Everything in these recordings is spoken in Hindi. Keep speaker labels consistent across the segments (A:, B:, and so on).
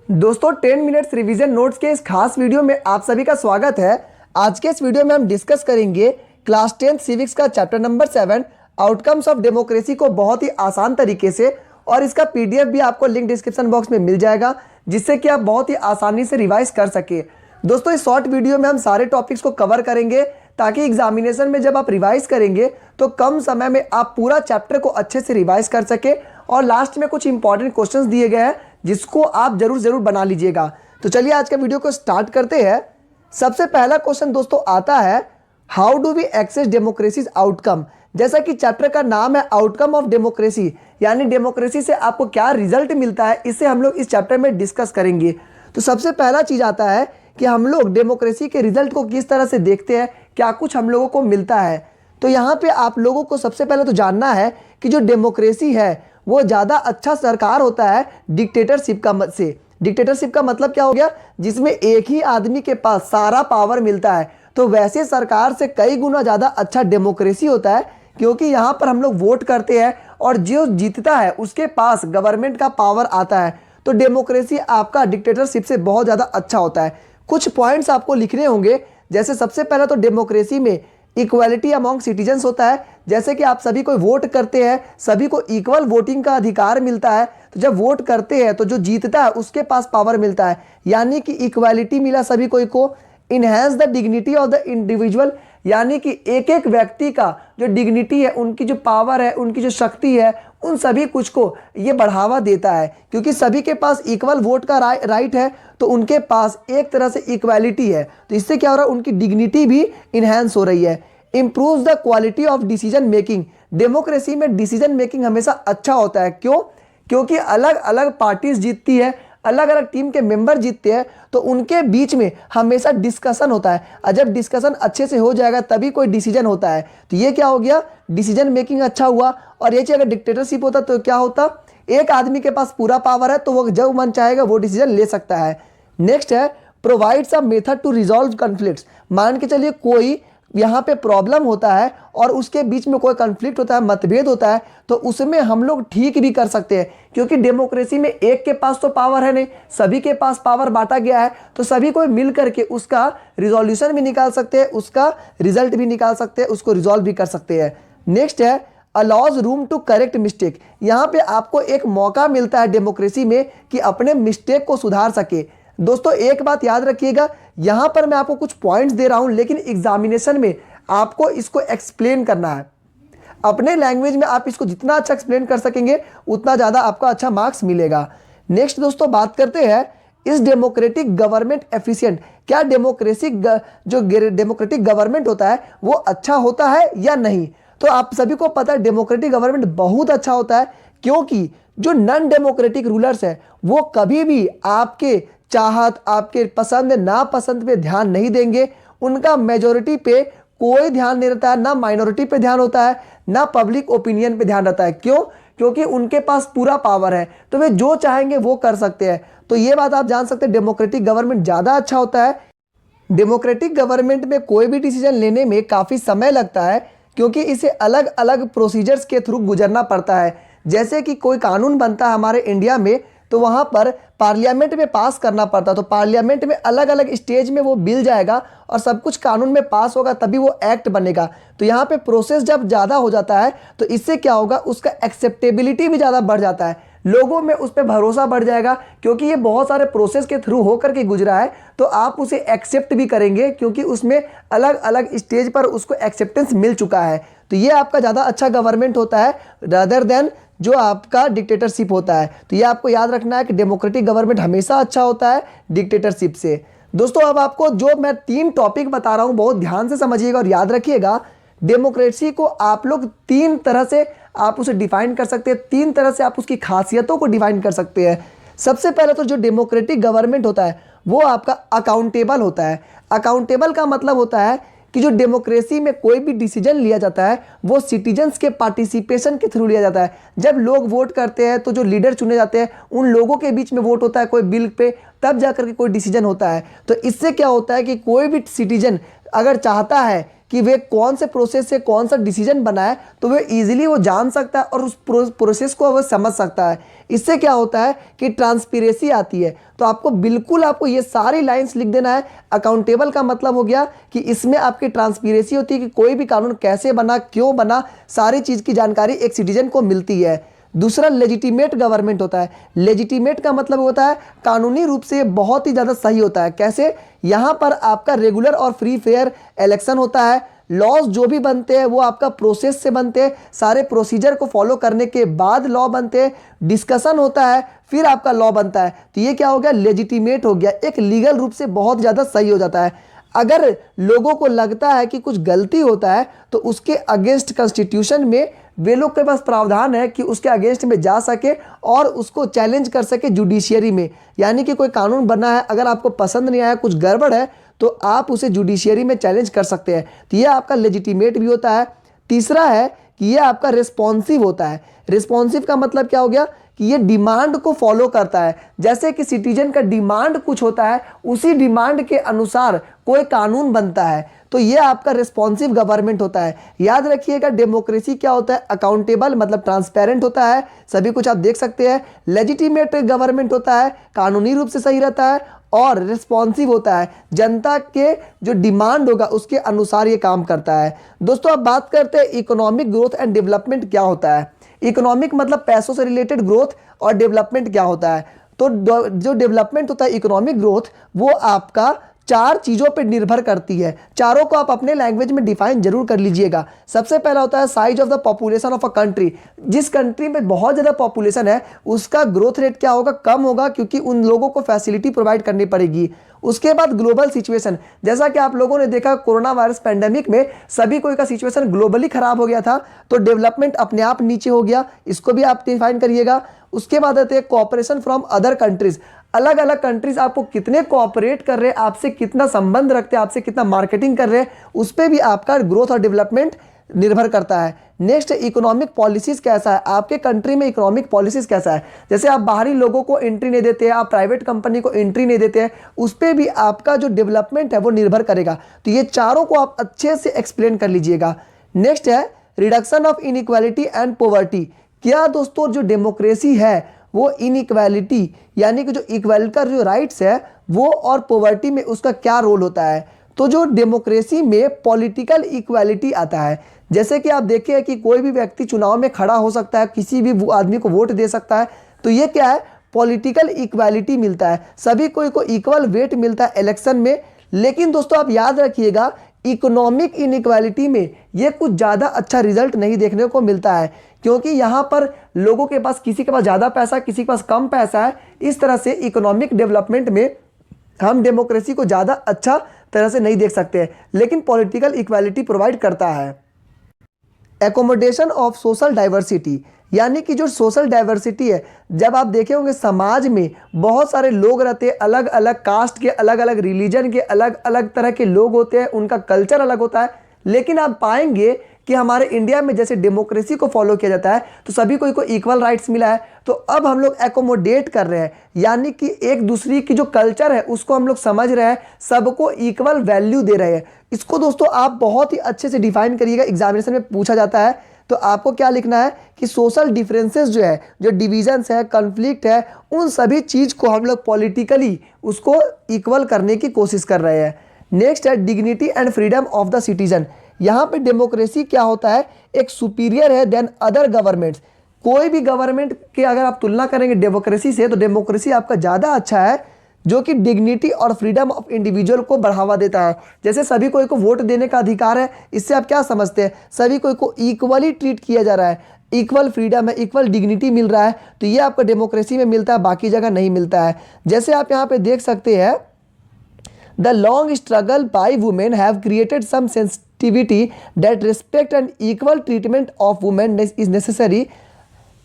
A: दोस्तों 10 मिनट्स रिवीजन नोट्स के इस खास वीडियो में आप सभी का स्वागत है। आज के इस वीडियो में हम डिस्कस करेंगे क्लास 10 सिविक्स का chapter number 7 outcomes of democracy को बहुत ही आसान तरीके से, और इसका पीडीएफ भी आपको लिंक डिस्क्रिप्शन बॉक्स में मिल जाएगा, जिससे कि आप बहुत ही आसानी से रिवाइज कर सके। दोस्तों इस शॉर्ट वीडियो में हम सारे टॉपिक्स को कवर करेंगे ताकि एग्जामिनेशन में जब आप रिवाइज करेंगे तो कम समय में आप पूरा चैप्टर को अच्छे से रिवाइज कर सके। और लास्ट में कुछ इंपॉर्टेंट क्वेश्चंस दिए गए हैं जिसको आप जरूर बना लीजिएगा। तो चलिए आज का वीडियो को स्टार्ट करते हैं। सबसे पहला क्वेश्चन दोस्तों आता है, how do we access democracies outcome. जैसा कि चैप्टर का नाम है आउटकम ऑफ डेमोक्रेसी, यानी डेमोक्रेसी से आपको क्या रिजल्ट मिलता है, इससे हम लोग इस चैप्टर में डिस्कस करेंगे। तो सबसे पहला चीज आता है कि हम लोग डेमोक्रेसी के रिजल्ट को किस तरह से देखते हैं, क्या कुछ हम लोगों को मिलता है। तो यहाँ पे आप लोगों को सबसे पहले तो जानना है कि जो डेमोक्रेसी है वो ज़्यादा अच्छा सरकार होता है डिक्टेटरशिप का से। डिक्टेटरशिप का मतलब क्या हो गया, जिसमें एक ही आदमी के पास सारा पावर मिलता है। तो वैसे सरकार से कई गुना ज़्यादा अच्छा डेमोक्रेसी होता है, क्योंकि यहाँ पर हम लोग वोट करते हैं और जो जीतता है उसके पास गवर्नमेंट का पावर आता है। तो डेमोक्रेसी आपका डिक्टेटरशिप से बहुत ज़्यादा अच्छा होता है। कुछ पॉइंट्स आपको लिखने होंगे। जैसे सबसे पहले तो डेमोक्रेसी में इक्वालिटी अमॉन्ग सिटीजन्स होता है। जैसे कि आप सभी को वोट करते हैं, सभी को इक्वल वोटिंग का अधिकार मिलता है। तो जब वोट करते हैं तो जो जीतता है उसके पास पावर मिलता है, यानी कि इक्वालिटी मिला सभी को। Enhance the dignity of the individual, यानी कि एक एक व्यक्ति का जो डिग्निटी है, उनकी जो पावर है, उनकी जो शक्ति है, उन सभी कुछ को ये बढ़ावा देता है, क्योंकि सभी के पास इक्वल वोट का राइट है। तो उनके पास एक तरह से इक्वालिटी है। तो इससे क्या हो रहा है, उनकी डिग्निटी भी इन्हेंस हो रही है। Improves the quality of decision making. Democracy में डिसीजन मेकिंग हमेशा अच्छा होता है। क्यों? क्योंकि अलग अलग पार्टीज जीतती है, अलग अलग टीम के मेंबर जीतते हैं, तो उनके बीच में हमेशा डिस्कशन होता है। और जब डिस्कशन अच्छे से हो जाएगा तभी कोई डिसीजन होता है। तो ये क्या हो गया, डिसीजन मेकिंग अच्छा हुआ। और ये चीज़ अगर डिक्टेटरशिप होता तो क्या होता, एक आदमी के पास पूरा पावर है तो वो जब मन चाहेगा वो डिसीजन ले सकता है। नेक्स्ट है, provides a method to resolve conflicts. मान के चलिए कोई यहाँ पे प्रॉब्लम होता है और उसके बीच में कोई कॉन्फ्लिक्ट होता है, मतभेद होता है, तो उसमें हम लोग ठीक भी कर सकते हैं। क्योंकि डेमोक्रेसी में एक के पास तो पावर है नहीं, सभी के पास पावर बांटा गया है। तो सभी को मिल करके उसका रिजोल्यूशन भी निकाल सकते हैं, उसका रिजल्ट भी निकाल सकते हैं, उसको रिजॉल्व भी कर सकते हैं। नेक्स्ट है, allows room to correct mistake. यहाँ पे आपको एक मौका मिलता है डेमोक्रेसी में कि अपने मिस्टेक को सुधार सके। दोस्तों एक बात याद रखिएगा, यहां पर मैं आपको कुछ पॉइंट्स दे रहा हूं, लेकिन एग्जामिनेशन में आपको इसको एक्सप्लेन करना है अपने लैंग्वेज में। आप इसको जितना अच्छा एक्सप्लेन कर सकेंगे उतना ज़्यादा आपका अच्छा मार्क्स मिलेगा। नेक्स्ट दोस्तों बात करते हैं, इस डेमोक्रेटिक गवर्नमेंट एफिशिएंट। क्या जो डेमोक्रेटिक गवर्नमेंट होता है वो अच्छा होता है या नहीं। तो आप सभी को पता है डेमोक्रेटिक गवर्नमेंट बहुत अच्छा होता है, क्योंकि जो नॉन डेमोक्रेटिक रूलर्स है वो कभी भी आपके चाहत, आपके पसंद नापसंद पे ध्यान नहीं देंगे। उनका मेजोरिटी पे कोई ध्यान नहीं रहता है, ना माइनॉरिटी पे ध्यान होता है, ना पब्लिक ओपिनियन पे ध्यान रहता है। क्यों? क्योंकि उनके पास पूरा पावर है, तो वे जो चाहेंगे वो कर सकते हैं। तो ये बात आप जान सकते हैं, डेमोक्रेटिक गवर्नमेंट ज़्यादा अच्छा होता है। डेमोक्रेटिक गवर्नमेंट में कोई भी डिसीजन लेने में काफ़ी समय लगता है, क्योंकि इसे अलग अलग प्रोसीजर्स के थ्रू गुजरना पड़ता है। जैसे कि कोई कानून बनता है हमारे इंडिया में, तो वहाँ पर पार्लियामेंट में पास करना पड़ता है। तो पार्लियामेंट में अलग अलग स्टेज में वो बिल जाएगा और सब कुछ कानून में पास होगा तभी वो एक्ट बनेगा। तो यहाँ पे प्रोसेस जब ज़्यादा हो जाता है तो इससे क्या होगा, उसका एक्सेप्टेबिलिटी भी ज़्यादा बढ़ जाता है, लोगों में उस पर भरोसा बढ़ जाएगा। क्योंकि ये बहुत सारे प्रोसेस के थ्रू होकर के गुजरा है, तो आप उसे एक्सेप्ट भी करेंगे, क्योंकि उसमें अलग अलग स्टेज पर उसको एक्सेप्टेंस मिल चुका है। तो ये आपका ज़्यादा अच्छा गवर्नमेंट होता है रादर देन जो आपका डिक्टेटरशिप होता है। तो ये आपको याद रखना है कि डेमोक्रेटिक गवर्नमेंट हमेशा अच्छा होता है डिक्टेटरशिप से। दोस्तों अब आपको जो मैं 3 टॉपिक बता रहा हूँ बहुत ध्यान से समझिएगा और याद रखिएगा। डेमोक्रेसी को आप लोग 3 तरह से आप उसे डिफाइन कर सकते हैं, 3 तरह से आप उसकी खासियतों को डिफाइन कर सकते हैं। सबसे पहले तो जो डेमोक्रेटिक गवर्नमेंट होता है वो आपका अकाउंटेबल होता है। अकाउंटेबल का मतलब होता है कि जो डेमोक्रेसी में कोई भी डिसीजन लिया जाता है वो सिटीजन्स के पार्टिसिपेशन के थ्रू लिया जाता है। जब लोग वोट करते हैं तो जो लीडर चुने जाते हैं उन लोगों के बीच में वोट होता है कोई बिल पे, तब जाकर के कोई डिसीजन होता है। तो इससे क्या होता है कि कोई भी सिटीजन अगर चाहता है कि वे कौन से प्रोसेस से कौन सा डिसीजन बनाए, तो वे इजीली वो जान सकता है और उस प्रोसेस को वो समझ सकता है। इससे क्या होता है कि ट्रांसपेरेंसी आती है। तो आपको ये सारी लाइंस लिख देना है। अकाउंटेबल का मतलब हो गया कि इसमें आपकी ट्रांसपेरेंसी होती है कि कोई भी कानून कैसे बना, क्यों बना, सारी चीज़ की जानकारी एक सिटीजन को मिलती है। दूसरा लेजिटिमेट गवर्नमेंट होता है। लेजिटिमेट का मतलब होता है कानूनी रूप से बहुत ही ज़्यादा सही होता है। कैसे? यहाँ पर आपका रेगुलर और फ्री फेयर इलेक्शन होता है। लॉज जो भी बनते हैं वो आपका प्रोसेस से बनते हैं, सारे प्रोसीजर को फॉलो करने के बाद लॉ बनते हैं। डिस्कशन होता है, फिर आपका लॉ बनता है। तो ये क्या हो गया? लेजिटिमेट हो गया, एक लीगल रूप से बहुत ज़्यादा सही हो जाता है। अगर लोगों को लगता है कि कुछ गलती होता है तो उसके अगेंस्ट कॉन्स्टिट्यूशन में वे लोग के पास प्रावधान है कि उसके अगेंस्ट में जा सके और उसको चैलेंज कर सके जुडिशियरी में। यानी कि कोई कानून बना है, अगर आपको पसंद नहीं आया, कुछ गड़बड़ है, तो आप उसे जुडिशियरी में चैलेंज कर सकते हैं। तो ये आपका लेजिटिमेट भी होता है। तीसरा है कि ये आपका रिस्पॉन्सिव होता है। रिस्पॉन्सिव का मतलब क्या हो गया कि ये डिमांड को फॉलो करता है। जैसे कि सिटीजन का डिमांड कुछ होता है, उसी डिमांड के अनुसार कोई कानून बनता है। तो ये आपका रिस्पॉन्सिव गवर्नमेंट होता है। याद रखिएगा, डेमोक्रेसी क्या होता है? अकाउंटेबल मतलब ट्रांसपेरेंट होता है, सभी कुछ आप देख सकते हैं। लेजिटिमेट गवर्नमेंट होता है, कानूनी रूप से सही रहता है। और रिस्पॉन्सिव होता है, जनता के जो डिमांड होगा उसके अनुसार ये काम करता है। दोस्तों, अब बात करते हैं इकोनॉमिक ग्रोथ एंड डेवलपमेंट क्या होता है। इकोनॉमिक मतलब पैसों से रिलेटेड ग्रोथ, और डेवलपमेंट क्या होता है? तो जो डेवलपमेंट होता है, इकोनॉमिक ग्रोथ, वो आपका 4 चीज़ों पे निर्भर करती है। चारों को आप अपने लैंग्वेज में डिफाइन जरूर कर लीजिएगा। सबसे पहला होता है size of the population of a country. जिस कंट्री में बहुत ज़्यादा पॉपुलेशन है उसका ग्रोथ रेट क्या होगा? कम होगा, क्योंकि उन लोगों को फैसिलिटी प्रोवाइड करनी पड़ेगी। उसके बाद ग्लोबल सिचुएशन, जैसा कि आप लोगों ने देखा कोरोना वायरस पैंडेमिक में सभी कोई का सिचुएशन ग्लोबली खराब हो गया था, तो डेवलपमेंट अपने आप नीचे हो गया, इसको भी आप डिफाइन करिएगा। उसके बाद आते हैं कोऑपरेशन फ्रॉम अदर कंट्रीज। अलग अलग कंट्रीज आपको कितने कोऑपरेट कर रहे हैं, आपसे कितना संबंध रखते हैं, आपसे कितना मार्केटिंग कर रहे हैं, उस पर भी आपका ग्रोथ और डेवलपमेंट निर्भर करता है। नेक्स्ट, इकोनॉमिक पॉलिसीज कैसा है, आपके कंट्री में इकोनॉमिक पॉलिसीज कैसा है। जैसे आप बाहरी लोगों को एंट्री नहीं देते हैं, आप प्राइवेट कंपनी को एंट्री नहीं देते हैं, उस पर भी आपका जो डेवलपमेंट है वो निर्भर करेगा। तो ये चारों को आप अच्छे से एक्सप्लेन कर लीजिएगा। नेक्स्ट है reduction of inequality and poverty. क्या दोस्तों, जो डेमोक्रेसी है वो इनइक्वालिटी यानी कि जो इक्वल का जो राइट्स है वो और पॉवर्टी में उसका क्या रोल होता है? तो जो डेमोक्रेसी में पॉलिटिकल इक्वालिटी आता है। जैसे कि आप देखें कि कोई भी व्यक्ति चुनाव में खड़ा हो सकता है, किसी भी आदमी को वोट दे सकता है। तो ये क्या है? पॉलिटिकल इक्वालिटी मिलता है, सभी को इक्वल वेट मिलता है इलेक्शन में। लेकिन दोस्तों आप याद रखिएगा, इकोनॉमिक इनइक्वालिटी में ये कुछ ज़्यादा अच्छा रिजल्ट नहीं देखने को मिलता है, क्योंकि यहाँ पर लोगों के पास, किसी के पास ज़्यादा पैसा, किसी के पास कम पैसा है। इस तरह से इकोनॉमिक डेवलपमेंट में हम डेमोक्रेसी को ज़्यादा अच्छा तरह से नहीं देख सकते हैं, लेकिन पॉलिटिकल इक्वालिटी प्रोवाइड करता है। एकोमोडेशन ऑफ सोशल डाइवर्सिटी, यानी कि जो सोशल डाइवर्सिटी है, जब आप देखे होंगे समाज में बहुत सारे लोग रहते हैं, अलग अलग कास्ट के, अलग अलग रिलीजन के, अलग अलग तरह के लोग होते हैं, उनका कल्चर अलग होता है। लेकिन आप पाएंगे कि हमारे इंडिया में जैसे डेमोक्रेसी को फॉलो किया जाता है तो सभी को इक्वल राइट्स मिला है। तो अब हम लोग एकोमोडेट कर रहे हैं, यानी कि एक दूसरे की जो कल्चर है उसको हम लोग समझ रहे हैं, सबको इक्वल वैल्यू दे रहे हैं। इसको दोस्तों आप बहुत ही अच्छे से डिफाइन करिएगा, एग्जामिनेशन में पूछा जाता है। तो आपको क्या लिखना है कि सोशल डिफरेंसेस जो है, जो डिविजन्स है, कन्फ्लिक्ट है, उन सभी चीज़ को हम लोग पॉलिटिकली उसको इक्वल करने की कोशिश कर रहे हैं। नेक्स्ट है dignity and freedom of the citizen. यहाँ पे डेमोक्रेसी क्या होता है? एक सुपीरियर है देन अदर गवर्नमेंट्स। कोई भी गवर्नमेंट के अगर आप तुलना करेंगे डेमोक्रेसी से, तो डेमोक्रेसी आपका ज़्यादा अच्छा है, जो कि डिग्निटी और फ्रीडम ऑफ इंडिविजुअल को बढ़ावा देता है। जैसे सभी को वोट देने का अधिकार है, इससे आप क्या समझते हैं? सभी को इक्वली ट्रीट किया जा रहा है, इक्वल फ्रीडम है, इक्वल डिग्निटी मिल रहा है। तो ये आपको डेमोक्रेसी में मिलता है, बाकी जगह नहीं मिलता है। जैसे आप यहाँ पे देख सकते हैं, the long struggle by women have created some sensitivity that respect and equal treatment of women is necessary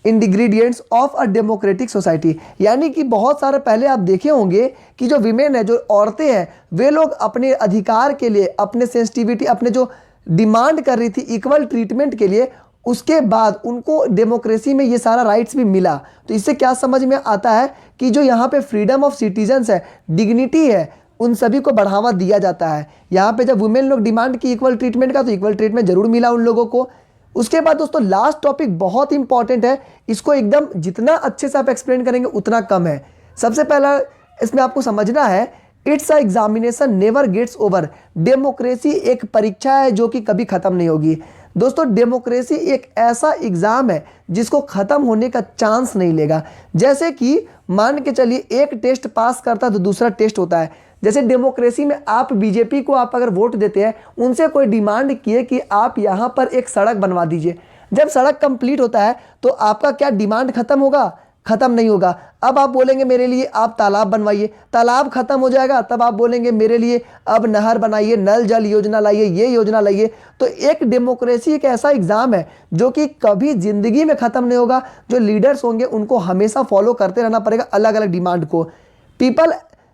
A: ingredients of a democratic society. यानी कि बहुत सारे पहले आप देखे होंगे कि जो विमेन है, जो औरतें हैं, वे लोग अपने अधिकार के लिए, अपने सेंसिटिविटी, अपने जो डिमांड कर रही थी इक्वल ट्रीटमेंट के लिए, उसके बाद उनको डेमोक्रेसी में ये सारा राइट्स भी मिला। तो इससे क्या समझ में आता है कि जो यहाँ पे फ्रीडम ऑफ सिटीजन्स है, डिग्निटी है, उन सभी को बढ़ावा दिया जाता है। यहाँ पे जब वुमेन लोग डिमांड की इक्वल ट्रीटमेंट का, तो इक्वल ट्रीटमेंट जरूर मिला उन लोगों को। उसके बाद दोस्तों लास्ट टॉपिक बहुत इंपॉर्टेंट है, इसको एकदम जितना अच्छे से आप एक्सप्लेन करेंगे उतना कम है। सबसे पहला इसमें आपको समझना है, it's a examination never gets over. Democracy एक परीक्षा है जो कि कभी खत्म नहीं होगी। दोस्तों डेमोक्रेसी एक ऐसा एग्जाम है जिसको खत्म होने का चांस नहीं लेगा। जैसे कि मान के चलिए एक टेस्ट पास करता है तो दूसरा टेस्ट होता है। जैसे डेमोक्रेसी में आप बीजेपी को आप अगर वोट देते हैं, उनसे कोई डिमांड किए कि आप यहाँ पर एक सड़क बनवा दीजिए, जब सड़क कंप्लीट होता है तो आपका क्या डिमांड खत्म होगा? खत्म नहीं होगा। अब आप बोलेंगे मेरे लिए आप तालाब बनवाइए, तालाब खत्म हो जाएगा, तब आप बोलेंगे मेरे लिए अब नहर बनाइए, नल जल योजना लाइए, ये योजना लाइए। तो एक डेमोक्रेसी एक ऐसा एग्जाम है जो कि कभी जिंदगी में खत्म नहीं होगा। जो लीडर्स होंगे उनको हमेशा फॉलो करते रहना पड़ेगा अलग अलग डिमांड को। People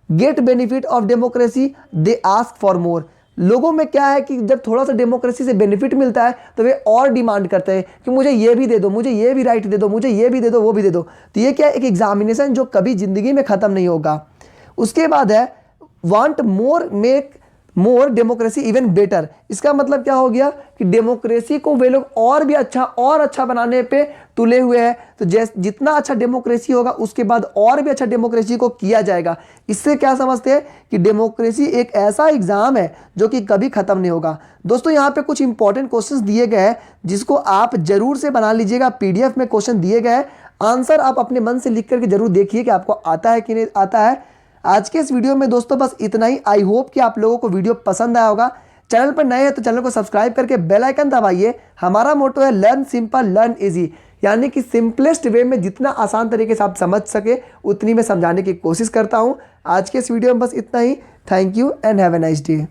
A: get benefit of democracy, they ask for more. लोगों में क्या है कि जब थोड़ा सा डेमोक्रेसी से बेनिफिट मिलता है तो वे और डिमांड करते हैं कि मुझे ये भी दे दो, मुझे ये भी राइट दे दो, मुझे ये भी दे दो, वो भी दे दो। तो ये क्या है, एक एग्जामिनेशन जो कभी जिंदगी में खत्म नहीं होगा। उसके बाद है want more make more democracy even better. इसका मतलब क्या हो गया कि डेमोक्रेसी को वे लोग और भी अच्छा बनाने पे तुले हुए हैं। तो जितना अच्छा डेमोक्रेसी होगा उसके बाद और भी अच्छा डेमोक्रेसी को किया जाएगा। इससे क्या समझते हैं कि डेमोक्रेसी एक ऐसा एग्जाम है जो कि कभी खत्म नहीं होगा। दोस्तों यहाँ पे कुछ इंपॉर्टेंट क्वेश्चंस दिए गए हैं जिसको आप जरूर से बना लीजिएगा। पीडीएफ में क्वेश्चन दिए गए हैं, आंसर आप अपने मन से लिख करके जरूर देखिए कि आपको आता है कि नहीं आता है। आज के इस वीडियो में दोस्तों बस इतना ही। आई होप कि आप लोगों को वीडियो पसंद आया होगा। चैनल पर नए हैं तो चैनल को सब्सक्राइब करके बेल आइकन दबाइए। हमारा मोटो है लर्न सिंपल लर्न इजी, यानी कि सिंपलेस्ट वे में जितना आसान तरीके से आप समझ सके उतनी मैं समझाने की कोशिश करता हूं। आज के इस वीडियो में बस इतना ही। Thank you and have a nice day.